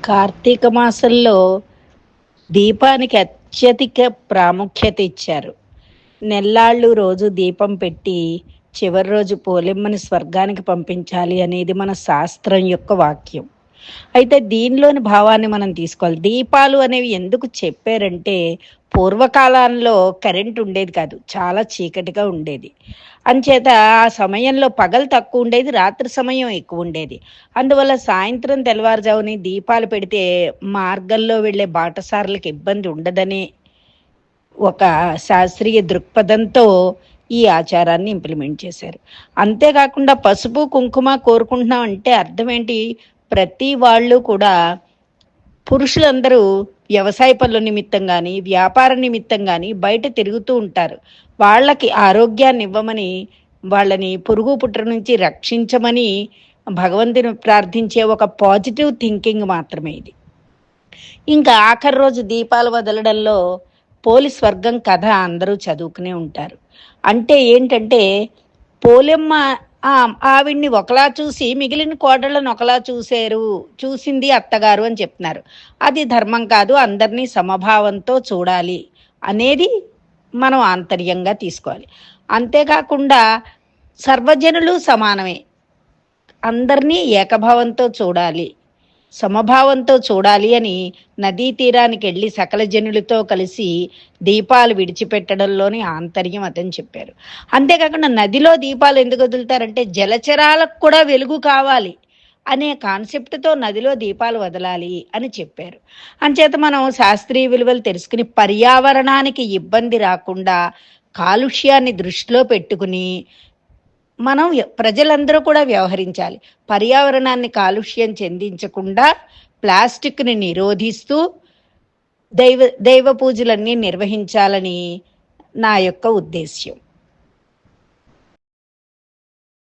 కార్తీక మాసంలో దీపానికి అత్యధిక ప్రాముఖ్యత ఇచ్చారు. నెల్లాళ్ళు రోజు దీపం పెట్టి చివరి రోజు పోలెమ్మని స్వర్గానికి పంపించాలి అనేది మన శాస్త్రం యొక్క వాక్యం. అయితే దీనిలోని భావాన్ని మనం తీసుకోవాలి. దీపాలు అనేవి ఎందుకు చెప్పారంటే, పూర్వకాలంలో కరెంట్ ఉండేది కాదు, చాలా చీకటిగా ఉండేది. అంచేత ఆ సమయంలో పగలు తక్కువ ఉండేది, రాత్రి సమయం ఎక్కువ ఉండేది. అందువల్ల సాయంత్రం తెల్లవారుజాముని దీపాలు పెడితే మార్గంలో వెళ్ళే బాటసారులకు ఇబ్బంది ఉండదని ఒక శాస్త్రీయ దృక్పథంతో ఈ ఆచారాన్ని ఇంప్లిమెంట్ చేశారు. అంతేకాకుండా పసుపు కుంకుమ కోరుకుంటున్నాం అంటే అర్థం ఏంటి? ప్రతి వాళ్ళు కూడా, పురుషులందరూ వ్యవసాయ పనుల నిమిత్తం కానీ వ్యాపార నిమిత్తం కానీ బయట తిరుగుతూ ఉంటారు. వాళ్ళకి ఆరోగ్యాన్ని ఇవ్వమని, వాళ్ళని పురుగు పుట్ర నుంచి రక్షించమని భగవంతుని ప్రార్థించే ఒక పాజిటివ్ థింకింగ్ మాత్రమే ఇది. ఇంకా ఆఖరి రోజు దీపాలు వదలడంలో పోలీస్ వర్గం కథ అందరూ చదువుకునే ఉంటారు. అంటే ఏంటంటే, పోలెమ్మ ఆవిడ్ని ఒకలా చూసి మిగిలిన కోడళ్ళను ఒకలా చూసింది అత్తగారు అని చెప్తున్నారు. అది ధర్మం కాదు, అందరినీ సమభావంతో చూడాలి అనేది మనం ఆంతర్యంగా తీసుకోవాలి. అంతేకాకుండా సర్వజనులు సమానమే, అందరినీ ఏకభావంతో చూడాలి, సమభావంతో చూడాలి అని నదీ తీరానికి వెళ్ళి సకల జనులతో కలిసి దీపాలు విడిచిపెట్టడంలోని ఆంతర్యం అతను చెప్పారు. అంతేకాకుండా నదిలో దీపాలు ఎందుకు వదులుతారంటే, జలచరాలకు కూడా వెలుగు కావాలి అనే కాన్సెప్ట్తో నదిలో దీపాలు వదలాలి అని చెప్పారు. అంచేత మనం శాస్త్రీయ విలువలు తెలుసుకుని పర్యావరణానికి ఇబ్బంది రాకుండా కాలుష్యాన్ని దృష్టిలో పెట్టుకుని మనం ప్రజలందరూ కూడా వ్యవహరించాలి. పర్యావరణాన్ని కాలుష్యం చెందించకుండా ప్లాస్టిక్ని నిరోధిస్తూ దైవ పూజలన్నీ నిర్వహించాలని నా యొక్క ఉద్దేశ్యం.